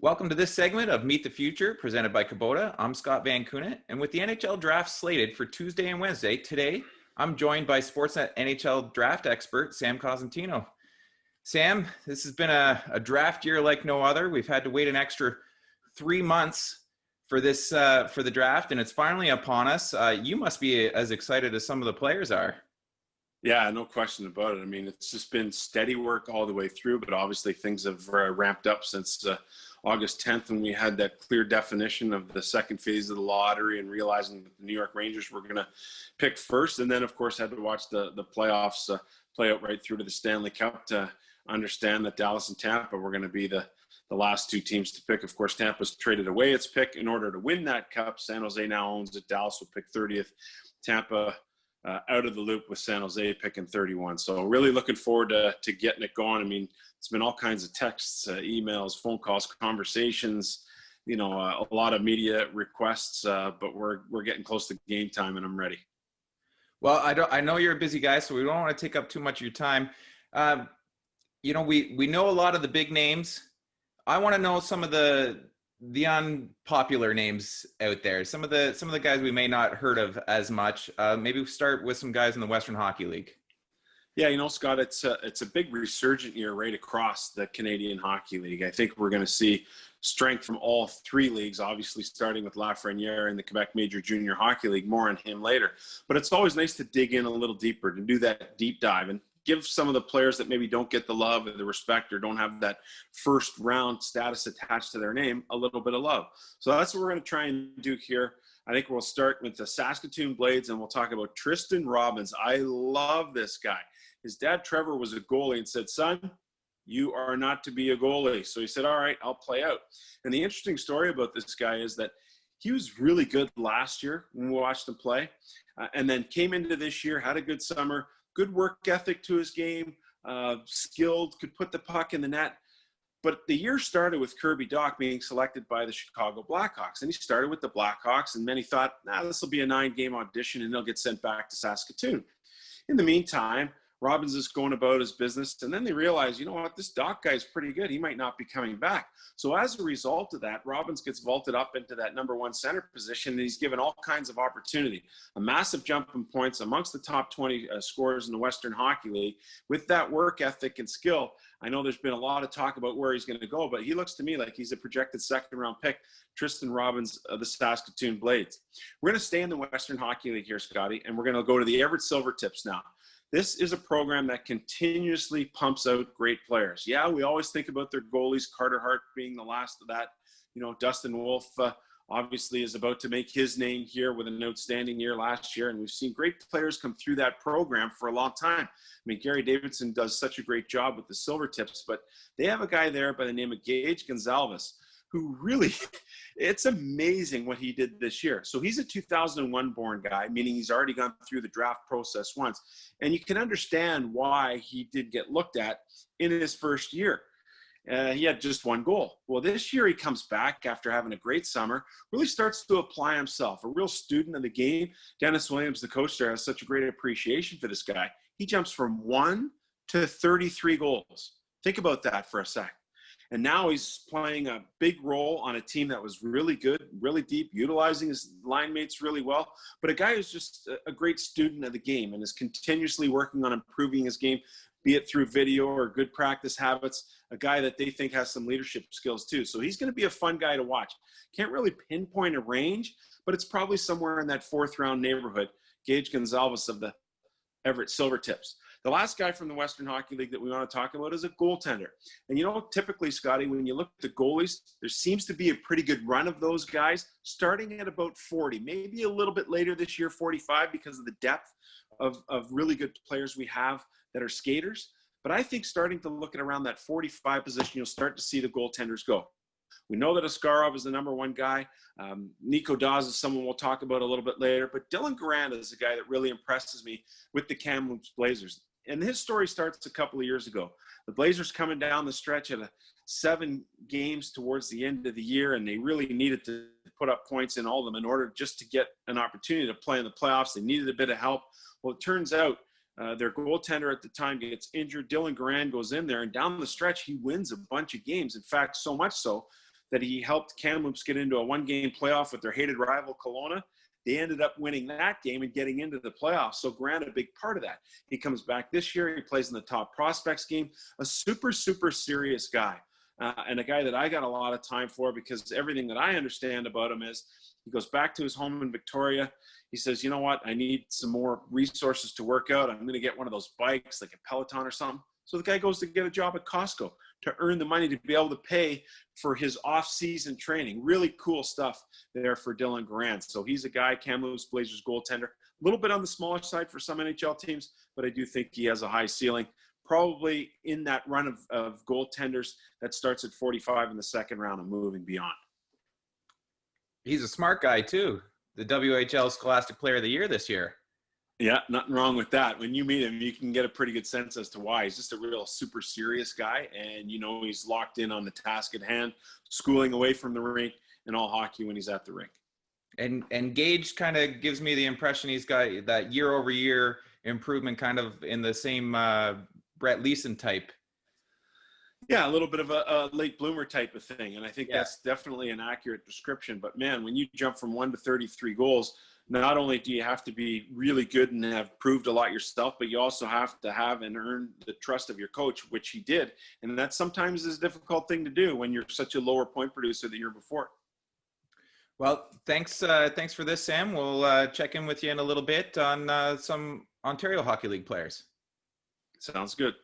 Welcome to this segment of Meet the Future, presented by Kubota. I'm Scott Van Coonen, and with the NHL draft slated for Tuesday and Wednesday, today I'm joined by Sportsnet NHL draft expert Sam Cosentino. Sam, this has been a draft year like no other. We've had to wait an extra 3 months for the draft, and it's finally upon us. You must be as excited as some of the players are. Yeah, no question about it. I mean, it's just been steady work all the way through, but obviously things have ramped up since August 10th when we had that clear definition of the second phase of the lottery and realizing that the New York Rangers were going to pick first. And then, of course, had to watch the playoffs play out right through to the Stanley Cup to understand that Dallas and Tampa were going to be the last two teams to pick. Of course, Tampa's traded away its pick in order to win that cup. San Jose now owns it. Dallas will pick 30th. Tampa out of the loop with San Jose picking 31. So really looking forward to getting it going. I mean, it's been all kinds of texts, emails, phone calls, conversations, a lot of media requests, but we're getting close to game time and I'm ready. Well, I know you're a busy guy, so we don't want to take up too much of your time. We know a lot of the big names. I want to know some of the unpopular names out there, some of the guys we may not heard of as much. Maybe we start with some guys in the Western Hockey League. Yeah, Scott, it's a big resurgent year right across the Canadian Hockey League. I think we're going to see strength from all three leagues, obviously starting with Lafreniere in the Quebec Major Junior Hockey League. More on him later. But it's always nice to dig in a little deeper, to do that deep dive and give some of the players that maybe don't get the love or the respect or don't have that first round status attached to their name a little bit of love. So that's what we're going to try and do here. I think we'll start with the Saskatoon Blades and we'll talk about Tristen Robins. I love this guy. His dad, Trevor, was a goalie and said, son, you are not to be a goalie. So he said, all right, I'll play out. And the interesting story about this guy is that he was really good last year when we watched him play, and then came into this year, had a good summer, good work ethic to his game, skilled, could put the puck in the net. But the year started with Kirby Dach being selected by the Chicago Blackhawks. And he started with the Blackhawks, and many thought, this will be a 9-game audition, and he'll get sent back to Saskatoon. In the meantime, Robins is going about his business, and then they realize, you know what, this Dach guy is pretty good. He might not be coming back. So as a result of that, Robins gets vaulted up into that number one center position, and he's given all kinds of opportunity. A massive jump in points amongst the top 20 scorers in the Western Hockey League. With that work ethic and skill, I know there's been a lot of talk about where he's going to go, but he looks to me like he's a projected second-round pick, Tristen Robins of the Saskatoon Blades. We're going to stay in the Western Hockey League here, Scotty, and we're going to go to the Everett Silvertips now. This is a program that continuously pumps out great players. Yeah, we always think about their goalies, Carter Hart being the last of that. Dustin Wolf obviously is about to make his name here with an outstanding year last year, and we've seen great players come through that program for a long time. I mean, Gary Davidson does such a great job with the Silvertips, but they have a guy there by the name of Gage Gonzalez, who really, it's amazing what he did this year. So he's a 2001 born guy, meaning he's already gone through the draft process once. And you can understand why he did get looked at in his first year. He had just one goal. Well, this year he comes back after having a great summer, really starts to apply himself, a real student of the game. Dennis Williams, the coach there, has such a great appreciation for this guy. He jumps from 1 to 33 goals. Think about that for a sec. And now he's playing a big role on a team that was really good, really deep, utilizing his line mates really well. But a guy who's just a great student of the game and is continuously working on improving his game, be it through video or good practice habits, a guy that they think has some leadership skills too. So he's going to be a fun guy to watch. Can't really pinpoint a range, but it's probably somewhere in that 4th round neighborhood. Gage Gonzalez of the Everett Silvertips. The last guy from the Western Hockey League that we want to talk about is a goaltender. And typically, Scotty, when you look at the goalies, there seems to be a pretty good run of those guys starting at about 40, maybe a little bit later this year, 45, because of the depth of really good players we have that are skaters. But I think starting to look at around that 45 position, you'll start to see the goaltenders go. We know that Askarov is the number one guy. Nico Dawes is someone we'll talk about a little bit later. But Dylan Garand is a guy that really impresses me with the Kamloops Blazers. And his story starts a couple of years ago. The Blazers coming down the stretch at 7 games towards the end of the year, and they really needed to put up points in all of them in order just to get an opportunity to play in the playoffs. They needed a bit of help. Well, it turns out their goaltender at the time gets injured. Dylan Garand goes in there, and down the stretch, he wins a bunch of games. In fact, so much so that he helped Kamloops get into a one-game playoff with their hated rival Kelowna. They ended up winning that game and getting into the playoffs. So Grant, a big part of that. He comes back this year. He plays in the top prospects game. A super, super serious guy. And a guy that I got a lot of time for, because everything that I understand about him is he goes back to his home in Victoria. He says, you know what? I need some more resources to work out. I'm going to get one of those bikes, like a Peloton or something. So the guy goes to get a job at Costco to earn the money to be able to pay for his off-season training. Really cool stuff there for Dylan Grant. So he's a guy, Kamloops Blazers goaltender. A little bit on the smaller side for some NHL teams, but I do think he has a high ceiling. Probably in that run of goaltenders that starts at 45 in the second round and moving beyond. He's a smart guy too. The WHL Scholastic Player of the Year this year. Yeah, nothing wrong with that. When you meet him, you can get a pretty good sense as to why. He's just a real super serious guy, and he's locked in on the task at hand, schooling away from the rink, and all hockey when he's at the rink. And Gage kind of gives me the impression he's got that year-over-year improvement, kind of in the same Brett Leeson type. Yeah, a little bit of a late bloomer type of thing, and I think that's definitely an accurate description. But man, when you jump from 1 to 33 goals, not only do you have to be really good and have proved a lot yourself, but you also have to have and earn the trust of your coach, which he did. And that sometimes is a difficult thing to do when you're such a lower point producer the year before. Well, thanks for this, Sam. We'll check in with you in a little bit on some Ontario Hockey League players. Sounds good.